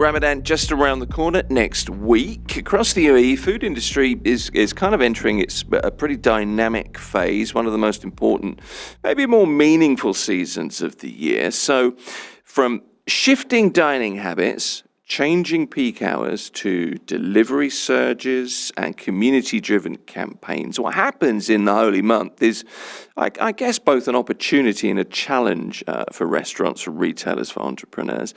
Ramadan just around the corner next week. Across the UAE, food industry is kind of entering a pretty dynamic phase, one of the most important, maybe more meaningful seasons of the year. So from shifting dining habits, changing peak hours to delivery surges and community-driven campaigns, what happens in the holy month is, I guess, both an opportunity and a challenge for restaurants, for retailers, for entrepreneurs.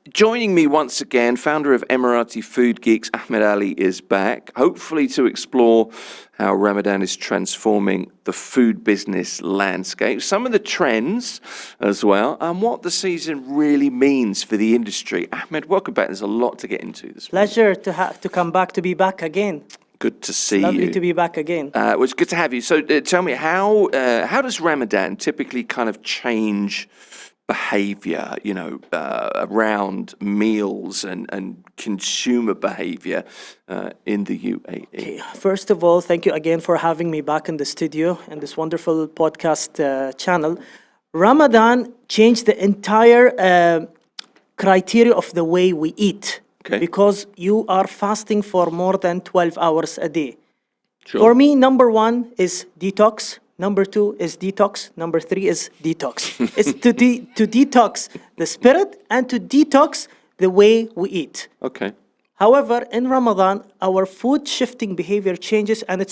Joining me once again, founder of Emirati Food Geeks, Ahmad Ali is back, hopefully to explore how Ramadan is transforming the food business landscape, some of the trends as well, and what the season really means for the industry. Ahmed, welcome back. There's a lot to get into this morning. Pleasure to come back, to be back again. Good to see you. Lovely to be back again. Well, it's good to have you. So tell me, how does Ramadan typically kind of change behavior, around meals and consumer behavior in the UAE? Okay. First of all, thank you again for having me back in the studio and this wonderful podcast channel. Ramadan changed the entire criteria of the way we eat. Okay. Because you are fasting for more than 12 hours a day. Sure. For me, number one is detox. Number two is detox. Number three is detox. It's to detox the spirit and to detox the way we eat. Okay. However, in Ramadan, our food shifting behavior changes, and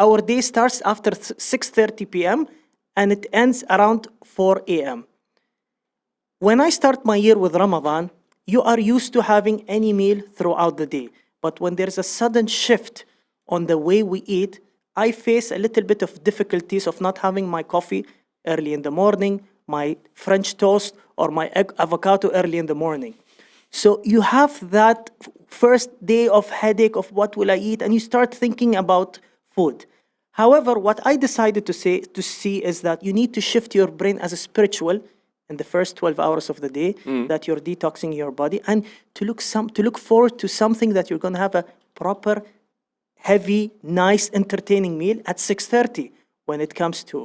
our day starts after 6:30 p.m. and it ends around 4 a.m. When I start my year with Ramadan, you are used to having any meal throughout the day. But when there's a sudden shift on the way we eat, I face a little bit of difficulties of not having my coffee early in the morning, my French toast, or my egg avocado early in the morning. So you have that first day of headache of what will I eat, and you start thinking about food. However, what I decided to see is that you need to shift your brain as a spiritual in the first 12 hours of the day, that you're detoxing your body, and to look forward to something that you're going to have a proper, heavy, nice, entertaining meal at 6:30 when it comes to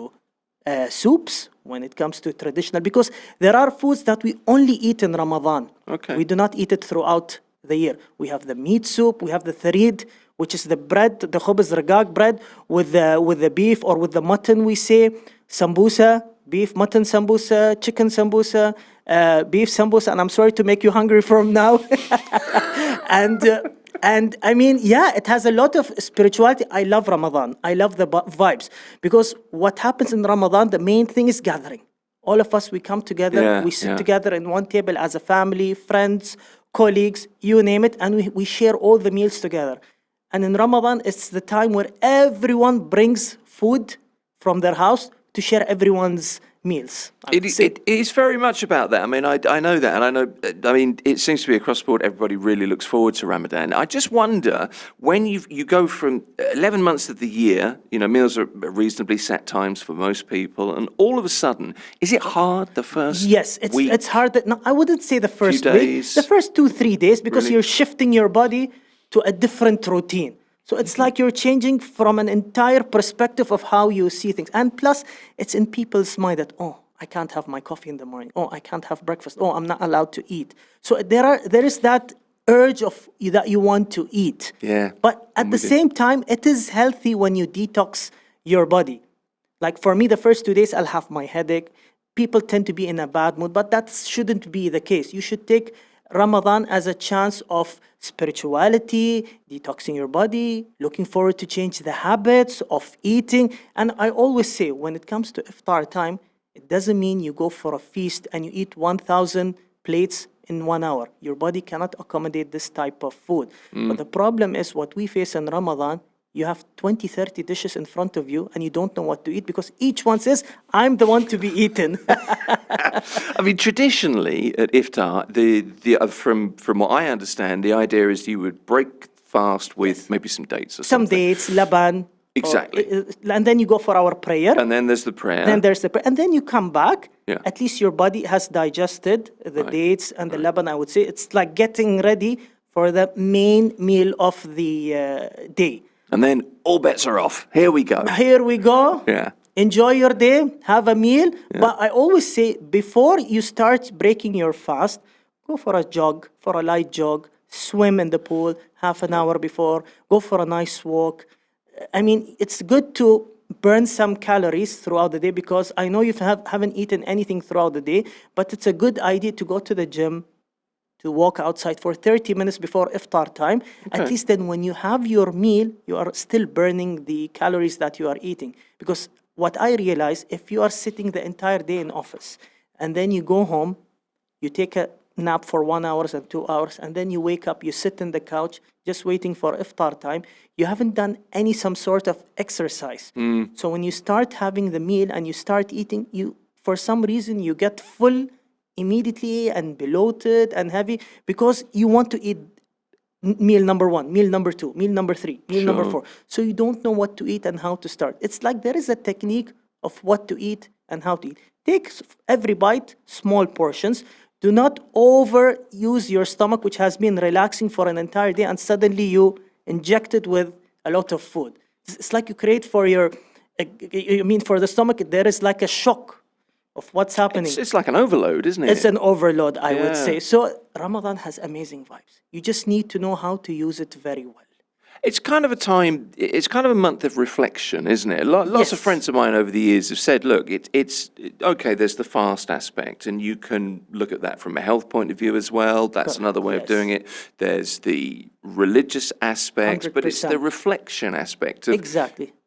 soups, when it comes to traditional, because there are foods that we only eat in Ramadan. Okay. We do not eat it throughout the year. We have the meat soup, we have the tharid, which is the bread, the khubz ragag bread with the beef or with the mutton, we say, sambusa, beef, mutton sambusa, chicken sambusa, beef sambusa, and I'm sorry to make you hungry from now. And I mean, yeah, it has a lot of spirituality. I love Ramadan. I love the vibes. Because what happens in Ramadan, the main thing is gathering. All of us, we come together, we sit together in one table as a family, friends, colleagues, you name it, and we share all the meals together. And in Ramadan, it's the time where everyone brings food from their house to share everyone's meals. It is very much about that. I mean, I know that, and I mean, it seems to be across the board, everybody really looks forward to Ramadan. I just wonder, when you go from 11 months of the year, meals are reasonably set times for most people, and all of a sudden, is it hard the first week? It's hard. No, I wouldn't say the first week. The first 2-3 days, because Really? You're shifting your body to a different routine. So it's like you're changing from an entire perspective of how you see things. And plus, it's in people's mind that, I can't have my coffee in the morning. I can't have breakfast. I'm not allowed to eat. So there is that urge of that you want to eat. Yeah. But at the same time, it is healthy when you detox your body. Like for me, the first 2 days, I'll have my headache. People tend to be in a bad mood, but that shouldn't be the case. You should take Ramadan as a chance of spirituality, detoxing your body, looking forward to change the habits of eating. And I always say, when it comes to iftar time, it doesn't mean you go for a feast and you eat 1,000 plates in 1 hour. Your body cannot accommodate this type of food. But the problem is what we face in Ramadan, you have 20, 30 dishes in front of you and you don't know what to eat because each one says, I'm the one to be eaten. I mean, traditionally at iftar, from what I understand, the idea is you would break fast with maybe some dates or Some something. dates, laban. Exactly. And then you go for our prayer. And then there's the prayer. And then you come back. Yeah. At least your body has digested the dates and the laban, I would say. It's like getting ready for the main meal of the day. And then all bets are off. Here we go. Here we go. Yeah. Enjoy your day. Have a meal. Yeah. But I always say, before you start breaking your fast, go for a jog, for a light jog, swim in the pool half an hour before, go for a nice walk. I mean, it's good to burn some calories throughout the day, because I know you haven't eaten anything throughout the day, but it's a good idea to go to the gym, to walk outside for 30 minutes before iftar time. At least then when you have your meal, you are still burning the calories that you are eating. Because what I realize, if you are sitting the entire day in office and then you go home, you take a nap for 1 hour and 2 hours, and then you wake up, you sit in the couch just waiting for iftar time, you haven't done some sort of exercise. So when you start having the meal and you start eating, you, for some reason, you get full immediately and bloated and heavy, because you want to eat meal number 1, meal number 2, meal number 3, meal number 4. So you don't know what to eat and how to start. It's like there is a technique of what to eat and how to eat. Take every bite, small portions. Do not overuse your stomach, which has been relaxing for an entire day, and suddenly you inject it with a lot of food. It's like you create for for the stomach, there is like a shock of what's happening. It's like an overload, isn't it? It's an overload, I would say. So Ramadan has amazing vibes. You just need to know how to use it very well. It's kind of a month of reflection, isn't it? Lots of friends of mine over the years have said, look, it's okay, there's the fast aspect, and you can look at that from a health point of view as well. That's another way of doing it. There's the religious aspect, 100%. but it's the reflection aspect of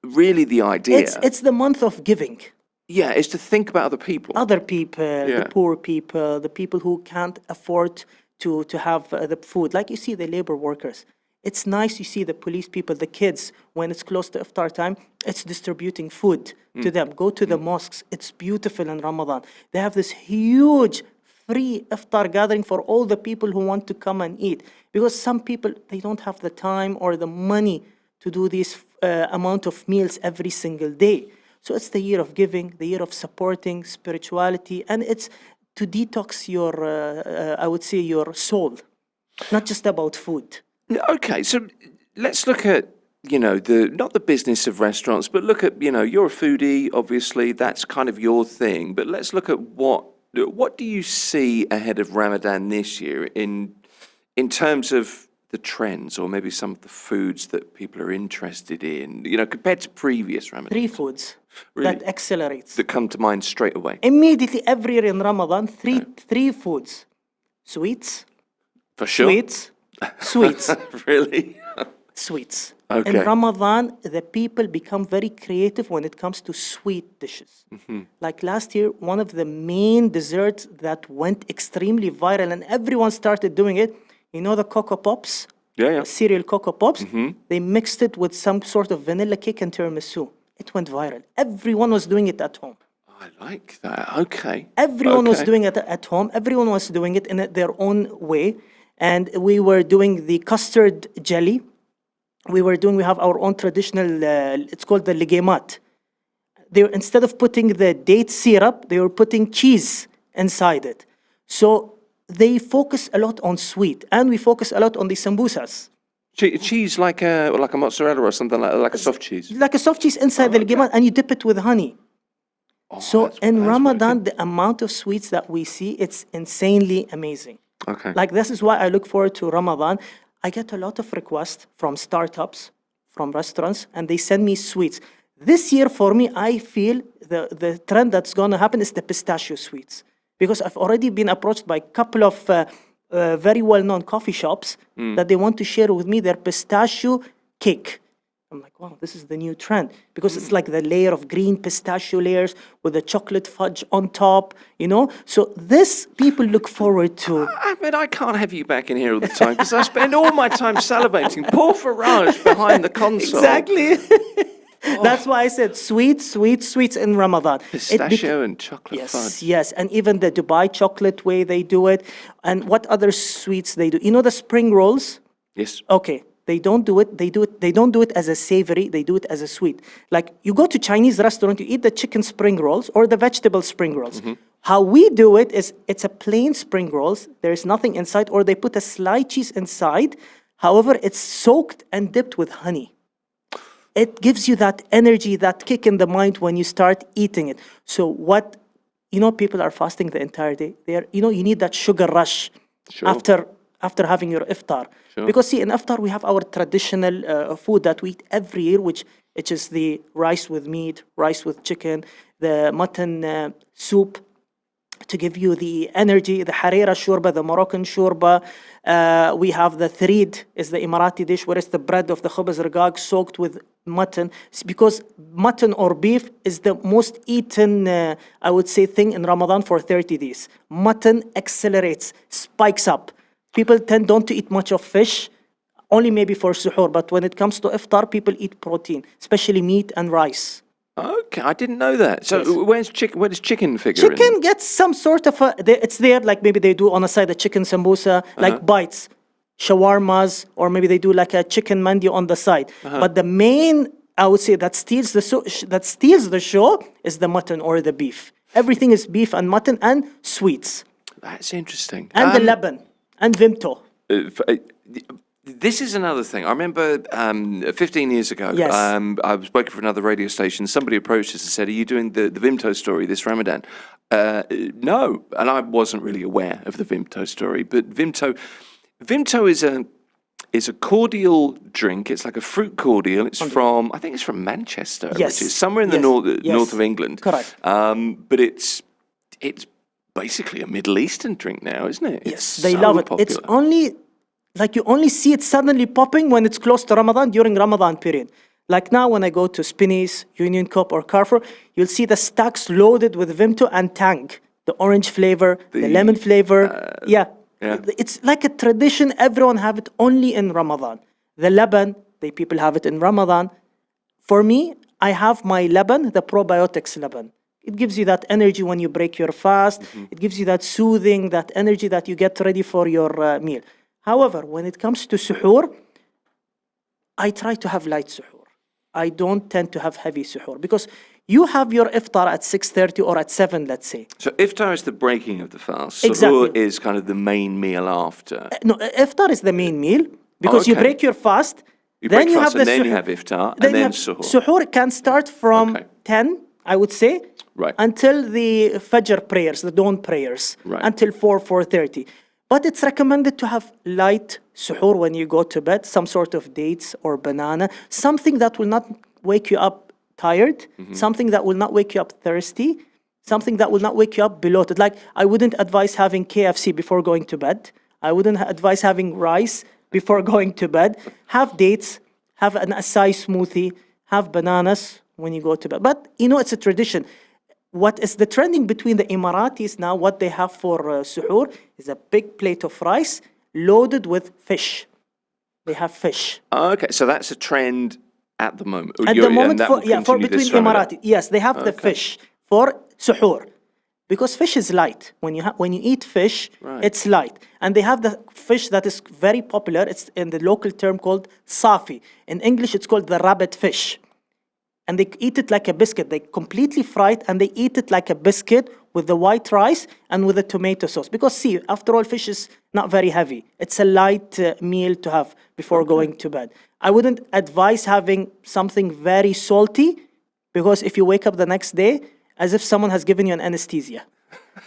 really the idea. It's the month of giving. Yeah, it's to think about other people. The poor people, the people who can't afford to have the food. Like you see the labor workers. It's nice you see the police people, the kids, when it's close to iftar time, it's distributing food to them. Go to the mosques. It's beautiful in Ramadan. They have this huge free iftar gathering for all the people who want to come and eat. Because some people, they don't have the time or the money to do this amount of meals every single day. So it's the year of giving, the year of supporting spirituality, and it's to detox your, I would say, your soul, not just about food. Okay, so let's look at, not the business of restaurants, but look at, you're a foodie, obviously, that's kind of your thing. But let's look at what do you see ahead of Ramadan this year in terms of the trends, or maybe some of the foods that people are interested in, compared to previous Ramadan? 3 foods Really? that accelerates. That come to mind straight away. Immediately, every year in Ramadan, three foods. Sweets. For sure. Sweets. Really? Sweets. Okay. In Ramadan, the people become very creative when it comes to sweet dishes. Like last year, one of the main desserts that went extremely viral and everyone started doing it, the Cocoa Pops? Yeah. Cereal Cocoa Pops? They mixed it with some sort of vanilla cake and tiramisu. It went viral. Everyone was doing it at home. I like that. Okay. Everyone was doing it at home. Everyone was doing it in their own way. And we were doing the custard jelly. We have our own traditional, it's called the ligemat. Instead of putting the date syrup, they were putting cheese inside it. So they focus a lot on sweet, and we focus a lot on the sambusas. Cheese like a mozzarella or something like a soft cheese? Like a soft cheese inside the ligemat, and you dip it with honey. So in Ramadan, the amount of sweets that we see, it's insanely amazing. Okay. Like, this is why I look forward to Ramadan. I get a lot of requests from startups, from restaurants, and they send me sweets. This year, for me, I feel the trend that's going to happen is the pistachio sweets. Because I've already been approached by a couple of very well-known coffee shops that they want to share with me their pistachio cake. I'm like, wow, this is the new trend, because it's like the layer of green pistachio layers with the chocolate fudge on top, So this people look forward to. Ahmed, I can't have you back in here all the time, because I spend all my time salivating. Poor Faraj behind the console. Exactly. That's why I said sweets in Ramadan. Pistachio and chocolate fudge. Yes, and even the Dubai chocolate way they do it. And what other sweets they do? The spring rolls? Yes. Okay. They don't do it. They don't do it as a savory. They do it as a sweet. Like, you go to Chinese restaurant, you eat the chicken spring rolls or the vegetable spring rolls. How we do it is, it's a plain spring rolls. There is nothing inside, or they put a sliced cheese inside. However, it's soaked and dipped with honey. It gives you that energy, that kick in the mind when you start eating it. So people are fasting the entire day. You need that sugar rush Sure. after having your iftar. Sure. Because see, in iftar we have our traditional food that we eat every year, which is the rice with meat, rice with chicken, the mutton soup to give you the energy, the harira shurba, the Moroccan shurba. We have the threed, is the Emirati dish, where it's the bread of the khubz ragag soaked with mutton. It's because mutton or beef is the most eaten, I would say, thing in Ramadan for 30 days. Mutton accelerates, spikes up. People don't to eat much of fish, only maybe for suhoor. But when it comes to iftar, people eat protein, especially meat and rice. Okay, I didn't know that. So Yes. where does chicken figure in? Chicken gets some sort of it's there, like maybe they do on the side a chicken sambusa, like bites, shawarmas, or maybe they do like a chicken mandi on the side. But the main, I would say, that steals the show is the mutton or the beef. Everything is beef and mutton and sweets. That's interesting. And the Leban and Vimto. This is another thing. I remember 15 years ago, Yes. I was working for another radio station. Somebody approached us and said, "Are you doing the Vimto story this Ramadan?" No, and I wasn't really aware of the Vimto story. But Vimto is a cordial drink. It's like a fruit cordial. It's from, I think it's from Manchester, Yes. which is somewhere in the north of England. Correct. But it's basically a Middle Eastern drink now, isn't it? Yes, they love it. It's only, like you only see it suddenly popping when it's close to Ramadan, during Ramadan period. Like now when I go to Spinneys, Union Cup or Carrefour, you'll see the stacks loaded with Vimto and Tang, the orange flavor, the lemon flavor. Yeah. It's like a tradition. Everyone have it only in Ramadan. The Leban, people have it in Ramadan. For me, I have my Leban, the probiotics Leban. It gives you that energy when you break your fast. It gives you that soothing, that energy that you get ready for your meal. However, when it comes to suhoor, I try to have light suhoor. I don't tend to have heavy suhoor because you have your iftar at 6:30 or at 7, let's say. So iftar is the breaking of the fast. Exactly. Suhoor is kind of the main meal after. No, iftar is the main meal because you okay. break your fast. You then break you fast have and the then suhoor. you have iftar Then and then you have suhoor. Suhoor can start from 10, I would say, Right. until the Fajr prayers, the dawn prayers, Right. until 4:30. But it's recommended to have light suhoor when you go to bed, some sort of dates or banana, something that will not wake you up tired, something that will not wake you up thirsty, something that will not wake you up bloated. Like, I wouldn't advise having KFC before going to bed. I wouldn't advise having rice before going to bed. Have dates, have an acai smoothie, have bananas when you go to bed. But, it's a tradition. What is the trending between the Emiratis now, what they have for suhoor is a big plate of rice loaded with fish. They have fish. Okay, so that's a trend at the moment. At the moment, and that for will continue between this Ramadan. Emirati, yes, they have the fish for suhoor, because fish is light. When you eat fish, Right. it's light, and they have the fish that is very popular. It's in the local term called safi. In English, it's called the rabbit fish, and they eat it like a biscuit. They completely fry it, and they eat it like a biscuit with the white rice and with the tomato sauce. Because see, after all, fish is not very heavy. It's a light meal to have before going to bed. I wouldn't advise having something very salty, because if you wake up the next day, as if someone has given you an anesthesia.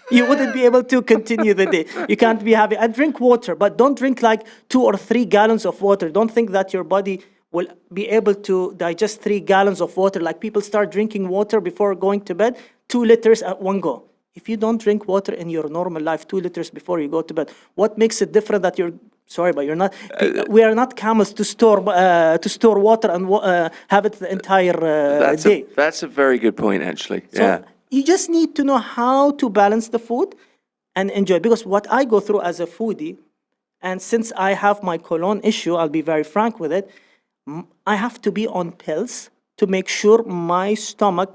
You wouldn't be able to continue the day. You can't be having, and drink water, but don't drink like 2 or 3 gallons of water. Don't think that your body will be able to digest 3 gallons of water. Like, people start drinking water before going to bed, 2 liters at one go. If you don't drink water in your normal life, 2 liters before you go to bed, what makes it different that you're, sorry, but you're not, we are not camels to store water and have it the entire day. That's a very good point, actually. So you just need to know how to balance the food and enjoy. Because what I go through as a foodie, and since I have my colon issue, I'll be very frank with it, I have to be on pills to make sure my stomach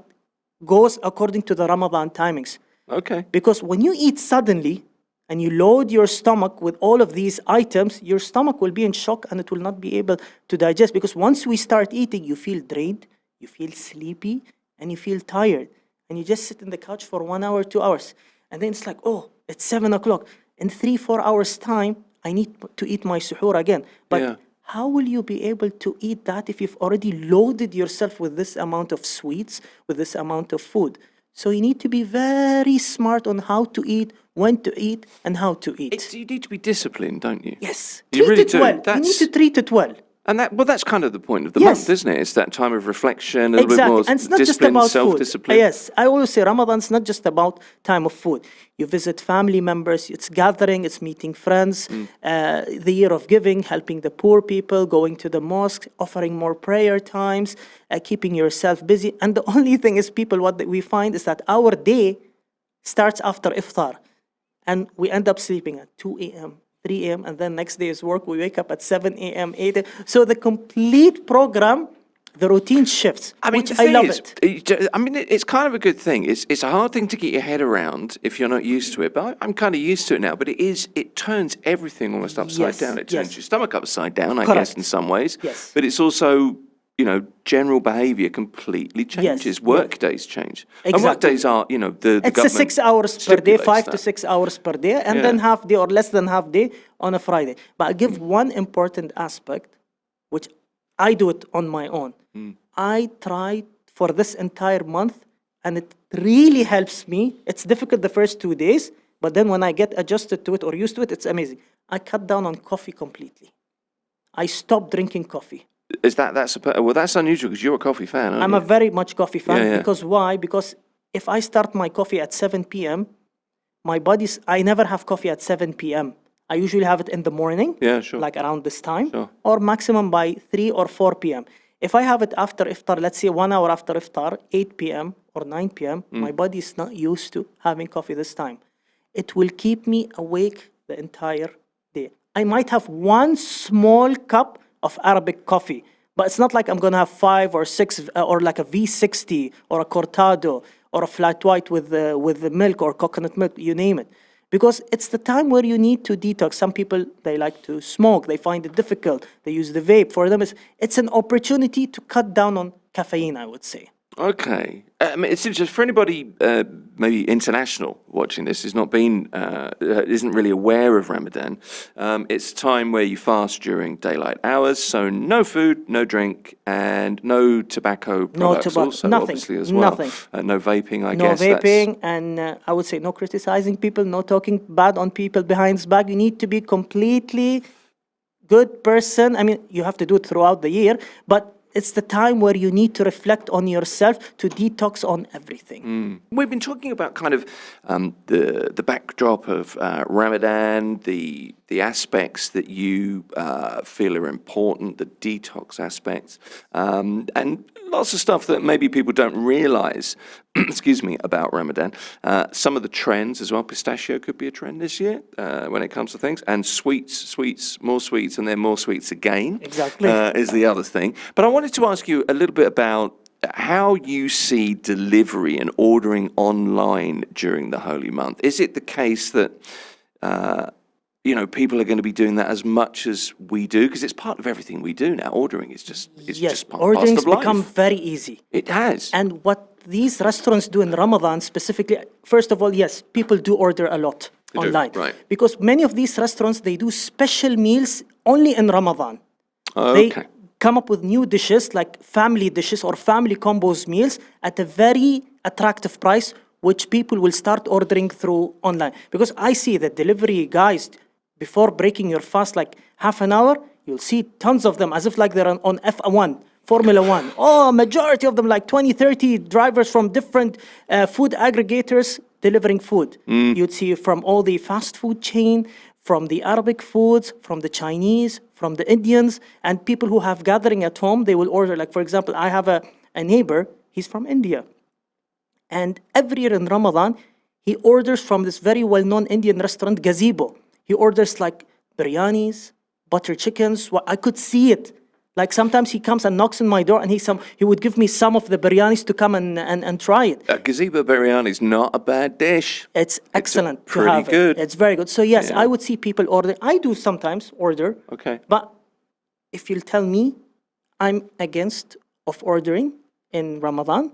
goes according to the Ramadan timings. Okay. Because when you eat suddenly and you load your stomach with all of these items, your stomach will be in shock and it will not be able to digest. Because once we start eating, you feel drained, you feel sleepy, and you feel tired. And you just sit in the couch for 1 hour, 2 hours. And then it's like, oh, it's 7 o'clock. In 3-4 hours time, I need to eat my suhoor again. But how will you be able to eat that if you've already loaded yourself with this amount of sweets, with this amount of food? So you need to be very smart on how to eat when to eat, and how to eat. You need to be disciplined, don't you? Yes. You Treat really it do. well. You need to treat it well. And that's kind of the point of the Yes. month, isn't it? It's that time of reflection, a little Exactly. bit more And it's not just discipline, about food. self-discipline. Yes. I always say Ramadan's not just about time of food. You visit family members, it's gathering, it's meeting friends, the year of giving, helping the poor people, going to the mosque, offering more prayer times, keeping yourself busy. And the only thing is, people, what we find is that our day starts after iftar. And we end up sleeping at 2 a.m., 3 a.m., and then next day's work, we wake up at 7 a.m., 8 a.m. So the complete program, the routine shifts, which I love it. I mean, it's kind of a good thing. It's a hard thing to get your head around if you're not used to it. But I'm kind of used to it now. But it turns everything almost upside Yes, down. It turns yes. your stomach upside down, I Correct. guess, in some ways. Yes. But it's also, general behavior completely changes. Yes, Work days change. And work Exactly. days are, the It's government 6 hours per day, stipulates 5 to that. 6 hours per day, and Yeah. then half day or less than half day on a Friday. But I give one important aspect, which I do it on my own. I try for this entire month, and it really helps me. It's difficult the first 2 days, but then when I get adjusted to it or used to it, it's amazing. I cut down on coffee completely. I stopped drinking coffee. Is that's unusual because you're a coffee fan, aren't I'm you? a very much coffee fan. Yeah, yeah. Because why? Because if I start my coffee at 7 p.m., I never have coffee at 7 p.m. I usually have it in the morning, Yeah, sure. like around this time, Sure. or maximum by 3 or 4 p.m. If I have it after iftar, let's say 1 hour after iftar, 8 p.m. or 9 p.m., my body is not used to having coffee this time. It will keep me awake the entire day. I might have one small cup of Arabic coffee, but it's not like I'm gonna have 5 or 6 or like a V60 or a cortado or a flat white with the milk or coconut milk, you name it. Because it's the time where you need to detox. Some people, they like to smoke. They find it difficult. They use the vape. For them, it's an opportunity to cut down on caffeine, I would say. Okay. I mean, it's interesting for anybody, maybe international, watching this, who's not been, isn't really aware of Ramadan. It's a time where you fast during daylight hours, so no food, no drink, and no tobacco products. tobacco, also, nothing, obviously, as well. nothing. No vaping, I No guess. vaping, and I would say no criticizing people, no talking bad on people behind his back. You need to be completely good person. I mean, you have to do it throughout the year, but it's the time where you need to reflect on yourself, to detox on everything. We've been talking about kind of the backdrop of Ramadan, the aspects that you feel are important, the detox aspects, and lots of stuff that maybe people don't realize, excuse me, about Ramadan. Some of the trends as well. Pistachio could be a trend this year when it comes to things. And sweets, more sweets, and then more sweets again. Exactly. Is the other thing. But I wanted to ask you a little bit about how you see delivery and ordering online during the holy month. Is it the case that people are going to be doing that as much as we do? Because it's part of everything we do now. Ordering is just Yes, part ordering's of life. become very easy. It has. And what these restaurants do in Ramadan specifically, first of all, yes, people do order a lot They do, online. right. Because many of these restaurants, they do special meals only in Ramadan. Okay. They come up with new dishes, like family dishes or family combos meals at a very attractive price, which people will start ordering through online. Because I see the delivery guys, before breaking your fast, like half an hour, you'll see tons of them as if like they're on F1, Formula One. Oh, majority of them, like 20, 30 drivers from different food aggregators delivering food. You'd see from all the fast food chain, from the Arabic foods, from the Chinese, from the Indians, and people who have gathering at home, they will order. Like, for example, I have a neighbor, he's from India. And every year in Ramadan, he orders from this very well-known Indian restaurant, Gazebo. He orders like biryanis, butter chickens. I could see it. Like sometimes he comes and knocks on my door and he would give me some of the biryanis to come and try it. Gazebo biryani is not a bad dish. It's excellent pretty to have good. It's very good. So yes, Yeah. I would see people order. I do sometimes order. Okay. But if you'll tell me, I'm against of ordering in Ramadan.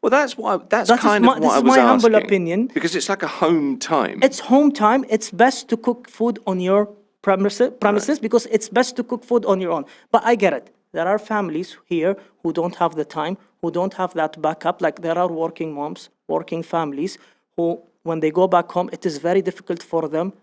Well, that's This is kind of what this I is was my humble asking. opinion. Because it's like a home time. It's home time. It's best to cook food on your premises because it's best to cook food on your own. But I get it. There are families here who don't have the time, who don't have that backup. Like there are working moms, working families who when they go back home, it is very difficult for them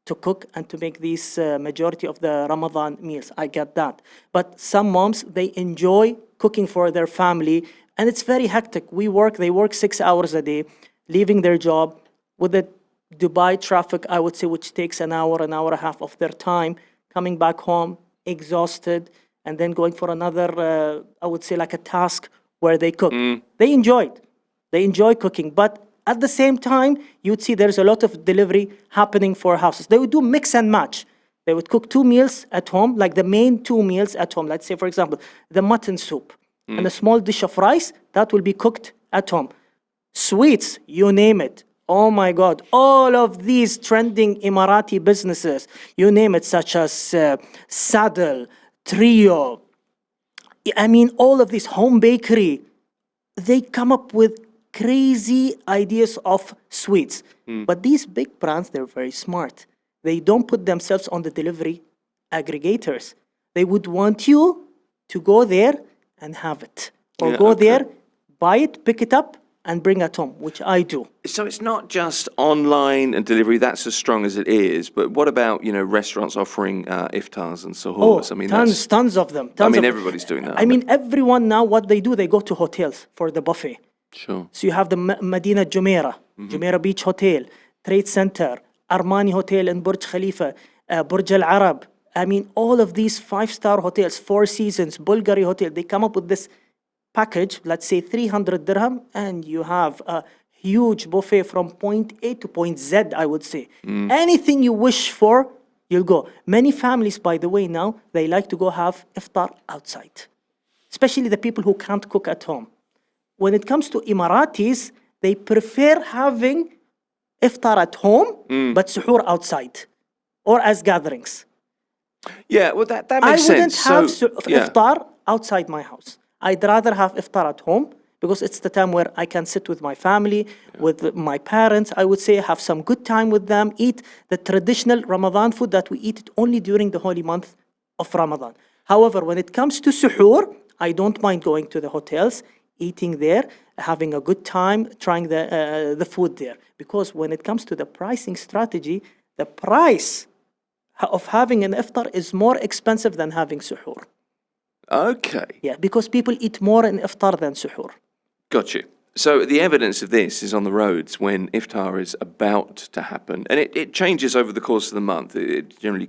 to cook and to make these majority of the Ramadan meals. I get that. But some moms, they enjoy cooking for their family, and it's very hectic. They work 6 hours a day, leaving their job with the Dubai traffic, I would say, which takes an hour and a half of their time, coming back home exhausted, and then going for another, I would say, like a task where they cook. They enjoy it. They enjoy cooking, but at the same time, you'd see there's a lot of delivery happening for houses. They would do mix and match. They would cook 2 meals at home, like the main 2 meals at home. Let's say, for example, the mutton soup and a small dish of rice, that will be cooked at home. Sweets, you name it. Oh my God, all of these trending Emirati businesses, you name it, such as Saddle, Trio, I mean, all of these, home bakery, they come up with crazy ideas of sweets. But these big brands, they're very smart. They don't put themselves on the delivery aggregators. They would want you to go there and have it. Or go there, buy it, pick it up, and bring it home, which I do. So it's not just online and delivery, that's as strong as it is, but what about, restaurants offering iftars and suhoors? Tons of them. Everybody's doing that. Everyone now, what they do, they go to hotels for the buffet. Sure. So you have the Medina Jumeirah, Jumeirah Beach Hotel, Trade Center, Armani Hotel in Burj Khalifa, Burj Al Arab. All of these 5-star hotels, Four Seasons, Bulgari Hotel, they come up with this package, let's say 300 dirham, and you have a huge buffet from point A to point Z, I would say. Anything you wish for, you'll go. Many families, by the way, now, they like to go have iftar outside, especially the people who can't cook at home. When it comes to Emiratis, they prefer having iftar at home, but suhoor outside, or as gatherings. Yeah, well, that makes sense. I wouldn't have iftar outside my house. I'd rather have iftar at home because it's the time where I can sit with my family, with my parents, I would say, have some good time with them, eat the traditional Ramadan food that we eat only during the holy month of Ramadan. However, when it comes to suhoor, I don't mind going to the hotels, eating there, having a good time, trying the food there. Because when it comes to the pricing strategy, the price of having an iftar is more expensive than having suhoor. Okay. Yeah, because people eat more in iftar than suhoor. Got you. So the evidence of this is on the roads when iftar is about to happen. And it changes over the course of the month. It generally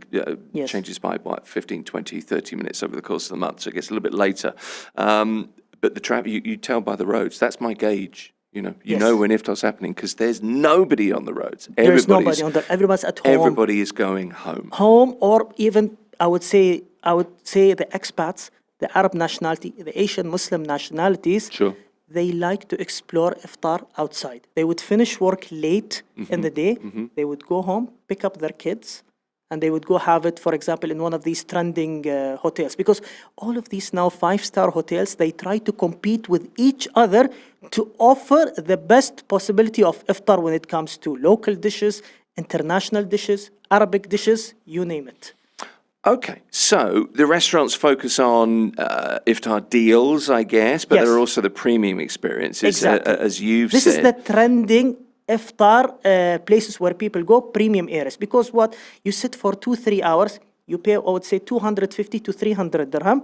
changes by, 15, 20, 30 minutes over the course of the month. So it gets a little bit later. But the traffic, you tell by the roads. That's my gauge. You know when iftar's happening because there's nobody on the roads. There's nobody on the. Everyone's at home. Everybody is going home. Home, or even I would say the expats, the Arab nationality, the Asian Muslim nationalities. Sure. They like to explore iftar outside. They would finish work late in the day. They would go home, pick up their kids, and they would go have it, for example, in one of these trending hotels. Because all of these now 5-star hotels, they try to compete with each other to offer the best possibility of iftar when it comes to local dishes, international dishes, Arabic dishes, you name it. Okay, so the restaurants focus on iftar deals, I guess, but there are also the premium experiences, exactly. As you've said. This is the trending iftar places where people go, premium areas. Because what? You sit for 2-3 hours, you pay, I would say, 250 to 300 dirham,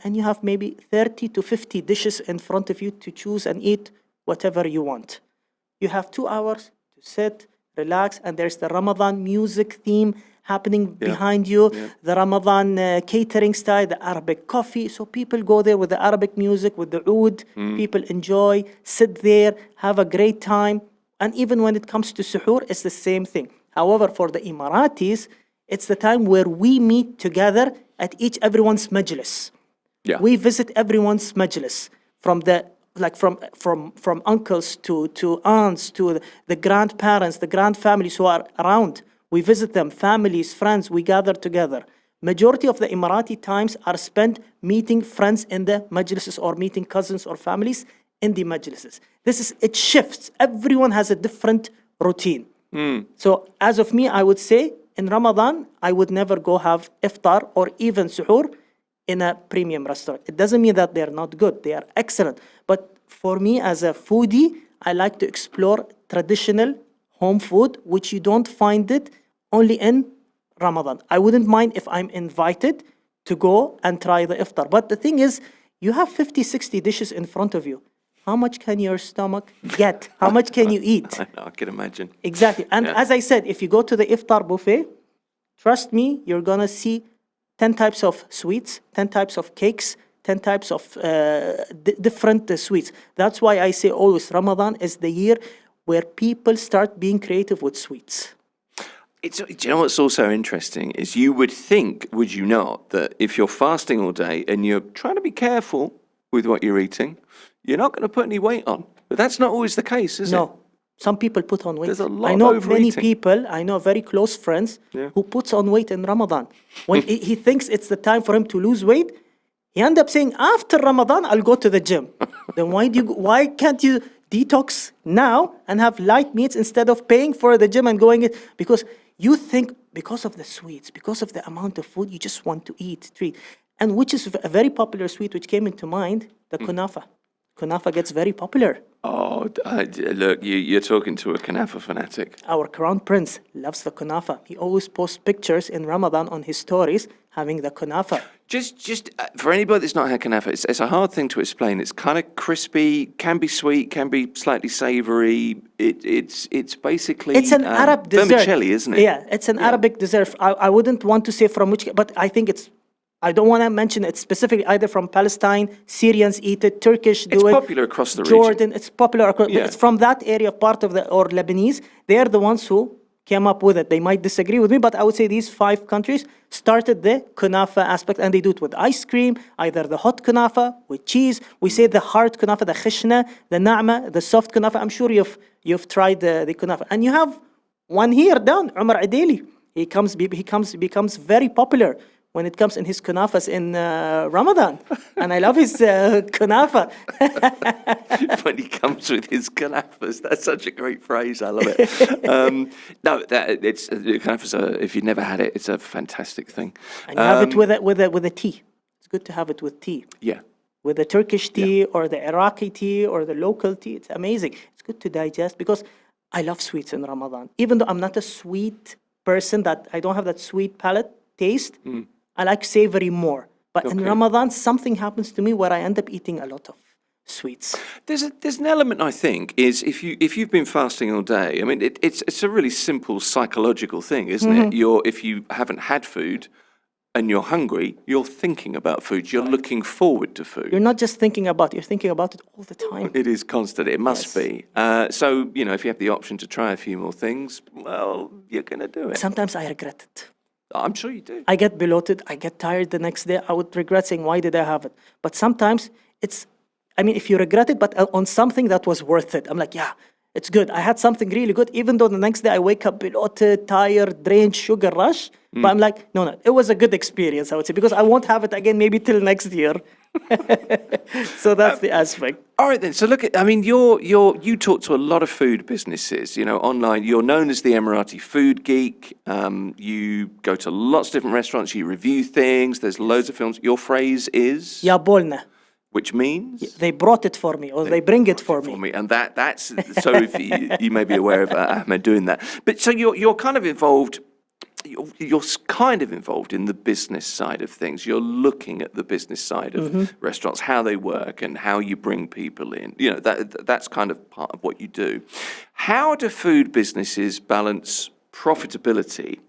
and you have maybe 30 to 50 dishes in front of you to choose and eat whatever you want. You have 2 hours to sit, relax, and there's the Ramadan music theme happening behind you, the Ramadan catering style, the Arabic coffee. So people go there with the Arabic music, with the oud. People enjoy, sit there, have a great time. And even when it comes to suhoor, it's the same thing. However, for the Emiratis, it's the time where we meet together at everyone's majlis. Yeah. We visit everyone's majlis, from uncles to aunts to the grandparents, the grandfamilies who are around. We visit them, families, friends, we gather together. Majority of the Emirati times are spent meeting friends in the majlises or meeting cousins or families in the majlises. It shifts. Everyone has a different routine. So as of me, I would say in Ramadan, I would never go have iftar or even suhoor in a premium restaurant. It doesn't mean that they're not good. They are excellent. But for me as a foodie, I like to explore traditional home food, which you don't find it only in Ramadan. I wouldn't mind if I'm invited to go and try the iftar. But the thing is, you have 50, 60 dishes in front of you. How much can your stomach get? How much can you eat? I know, I can imagine. Exactly. And Yeah. as I said, if you go to the iftar buffet, trust me, you're going to see 10 types of sweets, 10 types of cakes, 10 types of different sweets. That's why I say always Ramadan is the year where people start being creative with sweets. Do you know what's also interesting is you would think, would you not, that if you're fasting all day and you're trying to be careful with what you're eating, you're not going to put any weight on. But that's not always the case, is it? No, some people put on weight. There's a lot I of know overeating. many people, I know very close friends who puts on weight in Ramadan. When he thinks it's the time for him to lose weight, he ends up saying, after Ramadan, I'll go to the gym. Then why can't you detox now and have light meats instead of paying for the gym and going it? Because you think because of the sweets, because of the amount of food, you just want to treat. And which is a very popular sweet which came into mind, the kunafa. Kunafa gets very popular. Oh, look, you're talking to a kanafa fanatic. Our crown prince loves the kunafa. He always posts pictures in Ramadan on his stories having the kunafa. Just for anybody that's not had kanafa, it's a hard thing to explain. It's kind of crispy, can be sweet, can be slightly savoury. It's basically It's an Arab dessert. vermicelli, isn't it? Yeah, it's an Arabic dessert. I wouldn't want to say from which, but I think I don't want to mention it specifically either from Palestine, Syrians eat it, Turkish do it. It's popular across the Jordan, region. it's popular across, Yeah. it's from that area part of or Lebanese. They're the ones who came up with it. They might disagree with me, but I would say these 5 countries started the kunafa aspect, and they do it with ice cream, either the hot kunafa with cheese. We say the hard kunafa, the khishna, the na'ma, the soft kunafa. I'm sure you've tried the kunafa. And you have one here down, Umar Adeli. He becomes very popular when it comes in his kunafas in Ramadan. And I love his kunafa. When he comes with his kanafas, that's such a great phrase. I love it. Kanafas if you've never had it, it's a fantastic thing. And you have it with a tea. It's good to have it with tea. Yeah. With the Turkish tea or the Iraqi tea or the local tea. It's amazing. It's good to digest because I love sweets in Ramadan. Even though I'm not a sweet person, that I don't have that sweet palate taste, I like savory more. But in Ramadan, something happens to me where I end up eating a lot of sweets. There's an element, I think, is if you've been fasting all day. I mean, it's a really simple psychological thing, isn't it? If you haven't had food and you're hungry, you're thinking about food. You're looking forward to food. You're not just thinking about it, you're thinking about it all the time. It is constant. It must be. So, if you have the option to try a few more things, well, you're going to do it. Sometimes I regret it. I'm sure you do. I get bloated. I get tired the next day. I would regret saying, why did I have it? But sometimes if you regret it, but on something that was worth it, I'm like, yeah, it's good. I had something really good, even though the next day I wake up bloated, tired, drained, sugar rush. But I'm like, no, it was a good experience, I would say, because I won't have it again maybe till next year. So that's the aspect. All right then. So look, you talk to a lot of food businesses, online. You're known as the Emirati Food Geek. You go to lots of different restaurants. You review things. There's loads of films. Your phrase is Ya bolna. Which means they brought it for me, or they bring it for me. And that's so. If you may be aware of Ahmed doing that, but so you're kind of involved. You're kind of involved in the business side of things. You're looking at the business side of restaurants, how they work, and how you bring people in. That's kind of part of what you do. How do food businesses balance profitability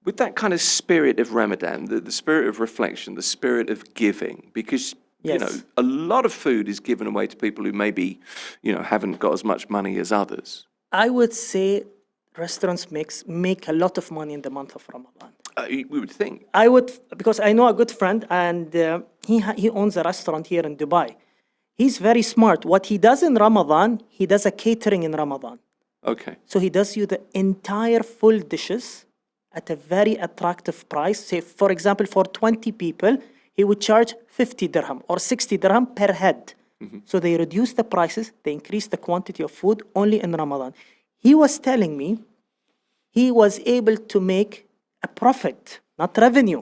with that kind of spirit of Ramadan, the spirit of reflection, the spirit of giving? Because a lot of food is given away to people who maybe haven't got as much money as others. I would say restaurants make a lot of money in the month of Ramadan. We would think. I would, because I know a good friend, and he owns a restaurant here in Dubai. He's very smart. What he does in Ramadan, he does a catering in Ramadan. Okay. So he does you the entire full dishes at a very attractive price. Say, for example, for 20 people, he would charge 50 dirham or 60 dirham per head. So they reduce the prices, they increase the quantity of food only in Ramadan. He was telling me he was able to make a profit, not revenue,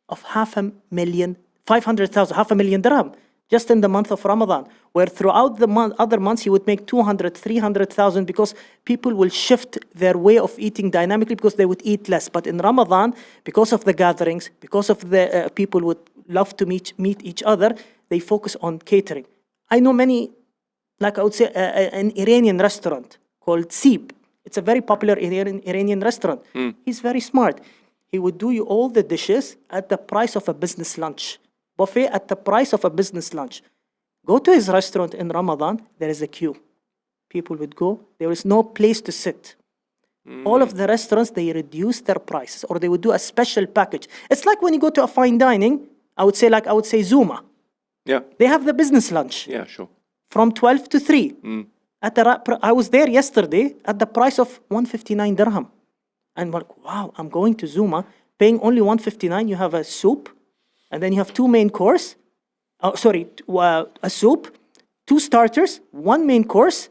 of 500,000 dirham. just in the month of Ramadan, where throughout the other months he would make 200, 300,000 because people will shift their way of eating dynamically because they would eat less. But in Ramadan, because of the gatherings, because of the people would love to meet each other, they focus on catering. I know many, like I would say, an Iranian restaurant called Seep. It's a very popular Iranian restaurant. He's very smart. He would do you all the dishes at the price of a business lunch. Buffet at the price of a business lunch. Go to his restaurant in Ramadan, there is a queue. People would go, there is no place to sit. All of the restaurants, they reduce their prices or they would do a special package. It's like when you go to a fine dining, I would say Zuma. Yeah. They have the business lunch. Yeah, sure. From 12 to 3. I was there yesterday at the price of 159 dirham. And I'm like, wow, I'm going to Zuma, paying only 159. You have a soup, and then you have two main course. A soup, two starters, one main course,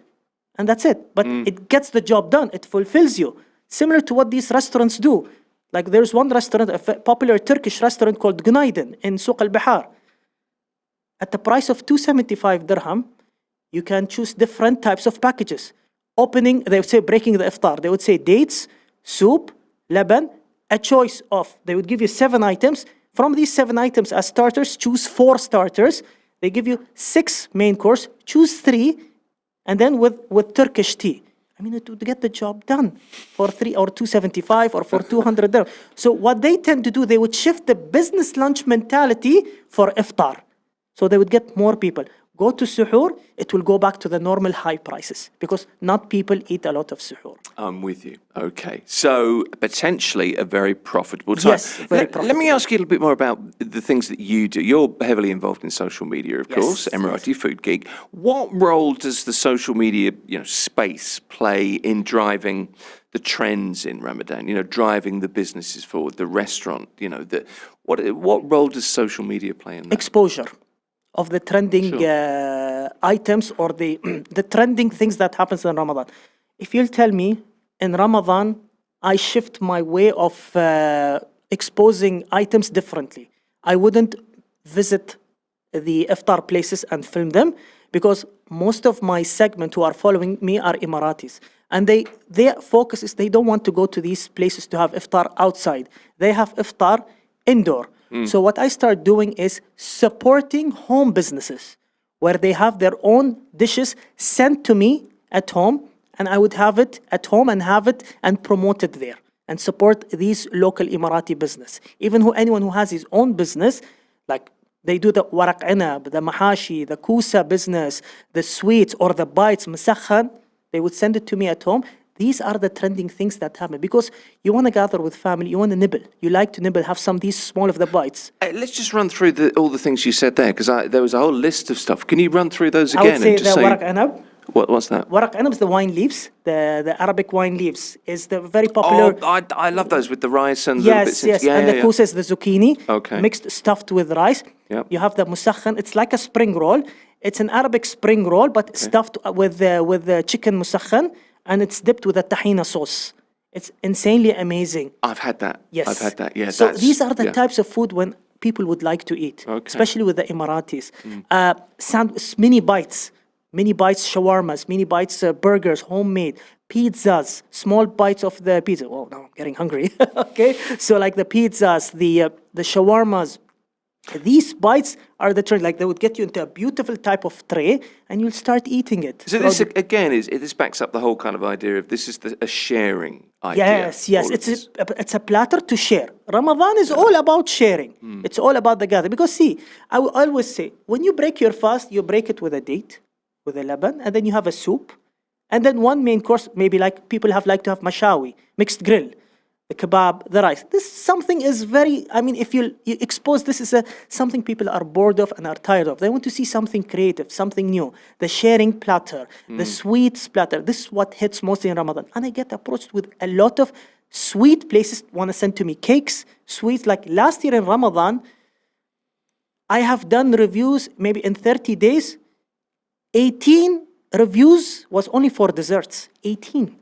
and that's it. But it gets the job done. It fulfills you. Similar to what these restaurants do. Like there's one restaurant, a popular Turkish restaurant called Günaydin in Souq al-Bihar. At the price of 275 dirham, you can choose different types of packages. Opening, they would say breaking the iftar. They would say dates, soup, laban, a choice of, they would give you 7 items. From these 7 items as starters, choose 4 starters. They give you 6 main course, choose 3, and then with Turkish tea. I mean, it would get the job done for 3 or 275 or for 200 dirham. So what they tend to do, they would shift the business lunch mentality for iftar. So they would get more people. Go to suhoor, it will go back to the normal high prices because not people eat a lot of suhoor. I'm with you. Okay. So potentially a very profitable time. Yes, very profitable. Let me ask you a little bit more about the things that you do. You're heavily involved in social media, of course, Emirati Food Geek. What role does the social media, space play in driving the trends in Ramadan, driving the businesses forward, the restaurant, what role does social media play in that? Exposure of the trending items or the trending things that happens in Ramadan. If you'll tell me, in Ramadan, I shift my way of exposing items differently. I wouldn't visit the iftar places and film them because most of my segment who are following me are Emiratis. And their focus is they don't want to go to these places to have iftar outside. They have iftar indoor. So what I start doing is supporting home businesses where they have their own dishes sent to me at home, and I would have it at home and have it and promote it there and support these local Emirati business. Anyone who has his own business, like they do the waraq inab, the mahashi, the kusa business, the sweets or the bites, مسخن, they would send it to me at home. These are the trending things that happen because you want to gather with family, you want to nibble. You like to nibble, have some of these small of the bites. Let's just run through all the things you said there because there was a whole list of stuff. Can you run through those again? I would say the waraq inab. What's that? Waraq inab is the wine leaves, the Arabic wine leaves. Is the very popular. Oh, I love those with the rice and yes. And the kusa is the zucchini, mixed stuffed with rice. Yep. You have the musakhan. It's like a spring roll. It's an Arabic spring roll, but stuffed with the chicken musakhan. And it's dipped with a tahina sauce. It's insanely amazing. I've had that. Yes. I've had that, yeah. So these are the types of food when people would like to eat, especially with the Emiratis. Mini bites, shawarmas, mini bites, burgers, homemade, pizzas, small bites of the pizza. Oh, now I'm getting hungry. Okay, so like the pizzas, the shawarmas, these bites are the trend. Like they would get you into a beautiful type of tray, and you'll start eating it. So this again this backs up the whole kind of idea of this is a sharing idea. Yes. It's a platter to share. Ramadan is all about sharing. It's all about the gathering. Because see, I will always say, when you break your fast, you break it with a date, with a laban, and then you have a soup, and then one main course. Maybe like people like to have mashawi, mixed grill. The kebab, the rice. This something is very, if you expose this is something people are bored of and are tired of. They want to see something creative, something new. The sharing platter, the sweets platter. This is what hits mostly in Ramadan. And I get approached with a lot of sweet places want to send to me cakes, sweets. Like last year in Ramadan, I have done reviews maybe in 30 days. 18 reviews was only for desserts. 18.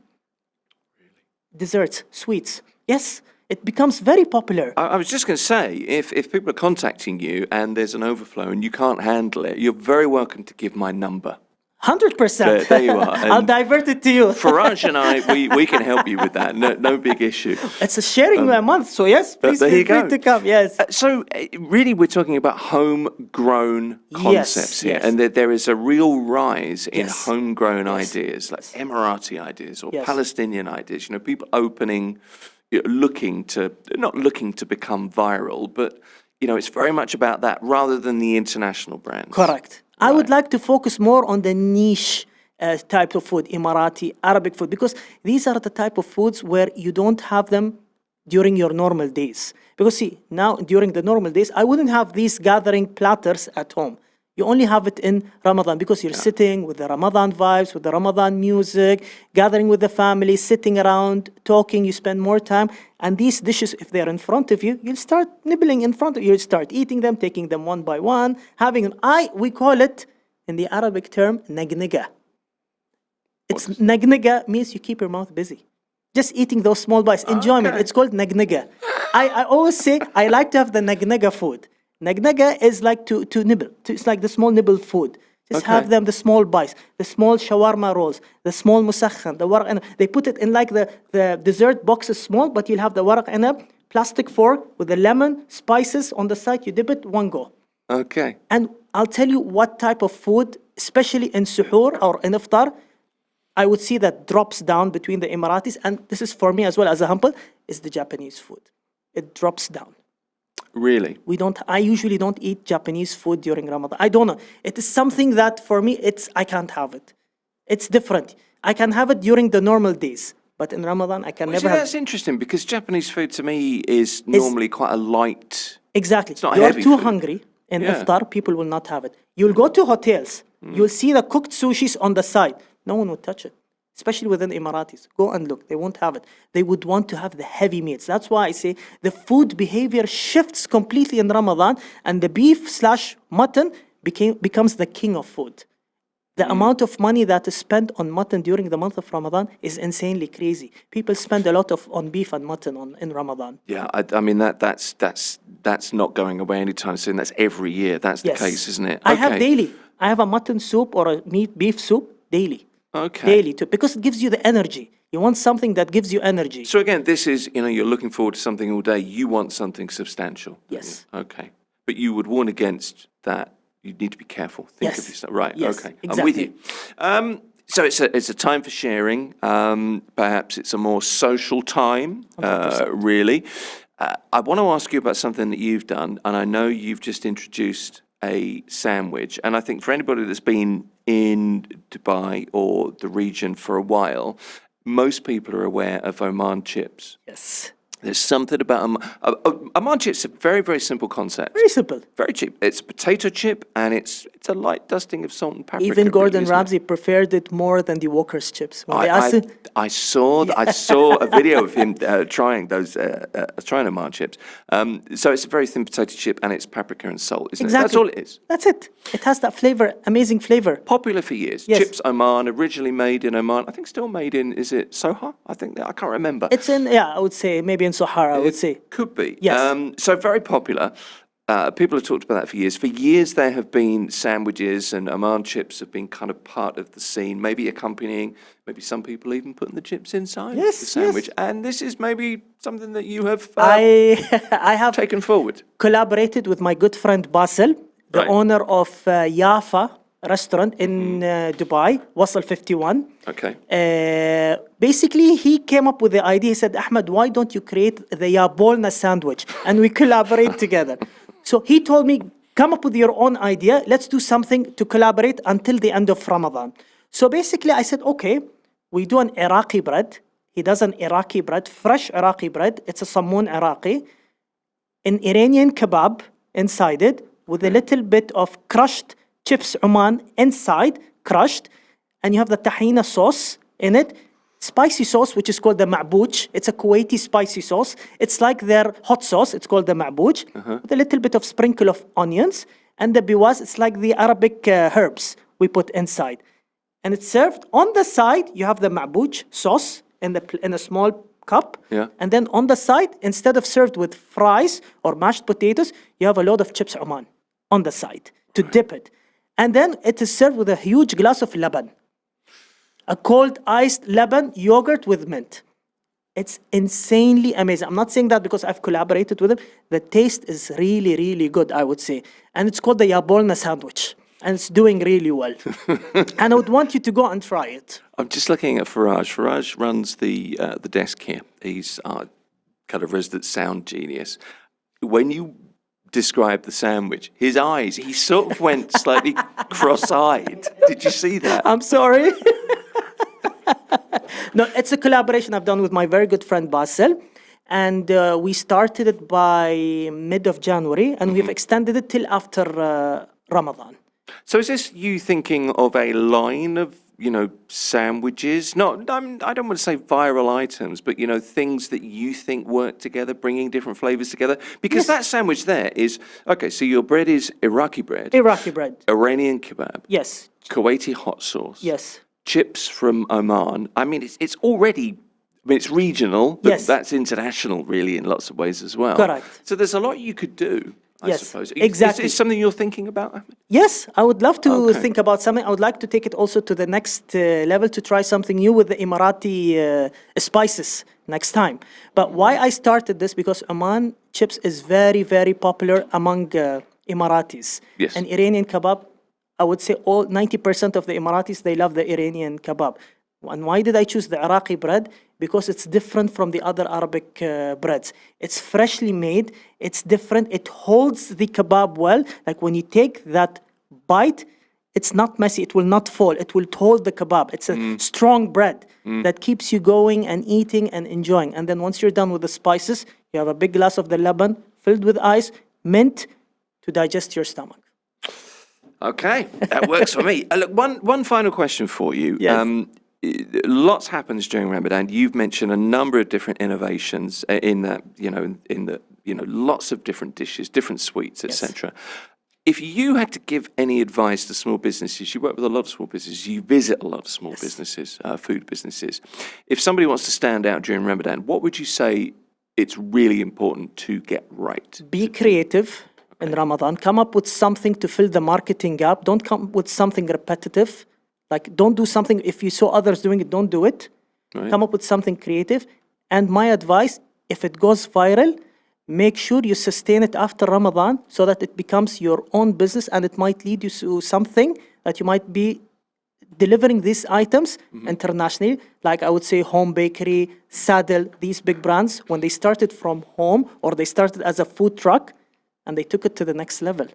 Desserts, sweets. Yes, It becomes very popular. I was just going to say, if people are contacting you and there's an overflow and you can't handle it, you're very welcome to give my number. 100%. There you are. I'll And divert it to you. Faraj and I, we can help you with that. No big issue. It's a sharing month, so yes, please there feel you free go. to come. Yes. Really, we're talking about homegrown concepts here, yes. and there is a real rise in Yes. homegrown ideas, like Emirati ideas or Yes. Palestinian ideas. You know, people opening, not looking to become viral, but it's very much about that rather than the international brands. Correct. I would like to focus more on the niche type of food, Emirati, Arabic food, because these are the type of foods where you don't have them during your normal days. Because see, now during the normal days, I wouldn't have these gathering platters at home. You only have it in Ramadan because you're sitting with the Ramadan vibes, with the Ramadan music, gathering with the family, sitting around, talking, you spend more time. And these dishes, if they're in front of you, you'll start nibbling in front of you. You'll start eating them, taking them one by one, having them. We call it, in the Arabic term, nagniga. It's nagniga means you keep your mouth busy. Just eating those small bites, enjoyment. Okay. It's called nagniga. I always say I like to have the nagniga food. Nagnaga is like to nibble. It's like the small nibble food. Just have them, the small bites, the small shawarma rolls, the small musakhan, the waraq anab. They put it in like the dessert box is small, but you'll have the waraq anab, plastic fork with the lemon, spices on the side. You dip it, one go. Okay. And I'll tell you what type of food, especially in suhoor or in iftar, I would see that drops down between the Emiratis, and this is for me as well as a humble, is the Japanese food. It drops down. Really? I usually don't eat Japanese food during Ramadan. I don't know. It is something that for me, I can't have it. It's different. I can have it during the normal days, but in Ramadan, I can never have it. That's interesting because Japanese food to me is normally quite a light. Exactly. not You're heavy too food. hungry in iftar, people will not have it. You'll go to hotels. You'll see the cooked sushis on the side. No one would touch it. Especially within Emiratis. Go and look. They won't have it. They would want to have the heavy meats. That's why I say the food behavior shifts completely in Ramadan, and the beef/mutton becomes the king of food. The amount of money that is spent on mutton during the month of Ramadan is insanely crazy. People spend a lot on beef and mutton in Ramadan. Yeah, I mean that's not going away anytime soon. That's every year. That's the case, isn't it? I have daily. I have a mutton soup or a beef soup daily. Okay. Daily too, because it gives you the energy. You want something that gives you energy. So again, this is, you're looking forward to something all day. You want something substantial. Yes. Okay. But you would warn against that. You need to be careful. Think of Yes. yourself. Right. Yes, Okay. exactly. I'm with you. So it's a time for sharing. Perhaps it's a more social time, really. I want to ask you about something that you've done, and I know you've just introduced a sandwich. And I think for anybody that's been in Dubai or the region for a while, most people are aware of Oman chips. Yes. There's something about Oman chips. A very, very simple concept. Very simple. Very cheap. It's a potato chip, and it's a light dusting of salt and paprika. Even Gordon really, isn't it? Ramsay preferred it more than the Walker's chips. When they asked him, I saw a video of him trying Oman chips. So it's a very thin potato chip, and it's paprika and salt, isn't it? That's all it is. That's it. It has that flavor, amazing flavor. Popular for years. Yes. Chips Oman, originally made in Oman. I think still made in, is it Soha? I can't remember. It's I would say, maybe in Sahara, I would say. Could be. Yes. So very popular. People have talked about that for years. For years, there have been sandwiches, and Oman chips have been kind of part of the scene, maybe accompanying, maybe some people even putting the chips inside the sandwich. Yes. And this is maybe something that you have I have taken forward. collaborated with my good friend Basil, the Right. owner of Yafa restaurant in Dubai, Wasl 51. Okay. Basically, he came up with the idea. He said, Ahmed, why don't you create the Yabolna sandwich? And we collaborate together. So he told me, come up with your own idea. Let's do something to collaborate until the end of Ramadan. So basically, I said, okay, we do an Iraqi bread. He does an Iraqi bread, fresh Iraqi bread. It's a Sammoon Iraqi. An Iranian kebab inside it with a little bit of crushed chips Oman inside, crushed. And you have the tahina sauce in it. Spicy sauce, which is called the ma'bouch. It's a Kuwaiti spicy sauce. It's like their hot sauce. It's called the ma'bouch. With a little bit of sprinkle of onions. And the biwas, it's like the Arabic herbs we put inside. And it's served on the side. You have the ma'bouch sauce in a small cup. Yeah. And then on the side, instead of served with fries or mashed potatoes, you have a load of chips Oman on the side to dip it. And then it is served with a huge glass of laban, a cold iced laban yogurt with mint. It's insanely amazing. I'm not saying that because I've collaborated with them. The taste is really, really good, I would say. And it's called the Yabolna sandwich. And it's doing really well. And I would want you to go and try it. I'm just looking at Faraj. Faraj runs the desk here. He's our kind of resident sound genius. When you described the sandwich, his eyes, he sort of went slightly cross-eyed. Did you see that? I'm sorry. No, it's a collaboration I've done with my very good friend Basil. And we started it by mid of January. And we've extended it till after Ramadan. So is this you thinking of a line of, sandwiches? No, I don't want to say viral items, but, things that you think work together, bringing different flavors together? Because that sandwich there is, okay, so your bread is Iraqi bread. Iraqi bread. Iranian kebab. Yes. Kuwaiti hot sauce. Yes. Chips from Oman. I mean, it's already... it's regional, but Yes. that's international, really, in lots of ways as well. Correct. So there's a lot you could do, I Yes, suppose. exactly. Is something you're thinking about, Ahmed? Yes, I would love to Okay. think about something. I would like to take it also to the next level to try something new with the Emirati spices next time. But why I started this, because Oman chips is very, very popular among Emiratis. Yes. And Iranian kebab, I would say 90% of the Emiratis, they love the Iranian kebab. And why did I choose the Iraqi bread? Because it's different from the other Arabic breads. It's freshly made, it's different, it holds the kebab well. Like when you take that bite, it's not messy, it will not fall, it will hold the kebab. It's a strong bread that keeps you going and eating and enjoying. And then once you're done with the spices, you have a big glass of the laban filled with ice, mint to digest your stomach. Okay, that works for me. Look, one final question for you. Yes. Lots happens during Ramadan. You've mentioned a number of different innovations in that, lots of different dishes, different sweets, etc. If you had to give any advice to small businesses, you work with a lot of small businesses, you visit a lot of small businesses, food businesses. If somebody wants to stand out during Ramadan, what would you say it's really important to get right? Be creative in Ramadan. Come up with something to fill the marketing gap. Don't come with something repetitive. Like, don't do something, if you saw others doing it, don't do it. Right. Come up with something creative. And my advice, if it goes viral, make sure you sustain it after Ramadan so that it becomes your own business, and it might lead you to something that you might be delivering these items internationally. Like I would say Home Bakery, Saddle, these big brands, when they started from home or they started as a food truck and they took it to the next level.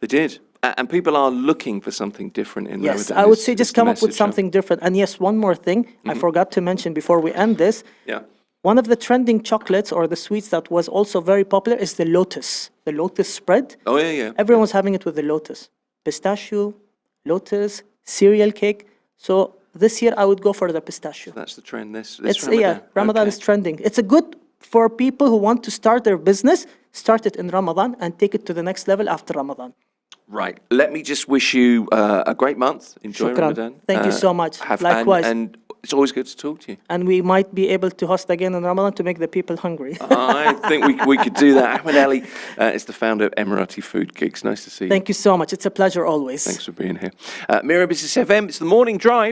They did. And people are looking for something different in Yes, Ramadan. I would say is just the come up with message, huh? something different. And yes, one more thing I forgot to mention before we end this. Yeah. One of the trending chocolates or the sweets that was also very popular is the lotus spread. Oh, yeah. Everyone's having it with the lotus. Pistachio, lotus, cereal cake. So this year I would go for the pistachio. That's the trend this It's Ramadan. Ramadan Okay. is trending. It's a good for people who want to start their business, start it in Ramadan and take it to the next level after Ramadan. Right. Let me just wish you a great month. Enjoy Shukran. Ramadan. Thank you so much. Have Likewise. And it's always good to talk to you. And we might be able to host again in Ramadan to make the people hungry. I think we could do that. Ahmad Ali is the founder of Emirati Food Geeks. Nice to see you. Thank you so much. It's a pleasure always. Thanks for being here. Mira Business FM, it's the morning drive.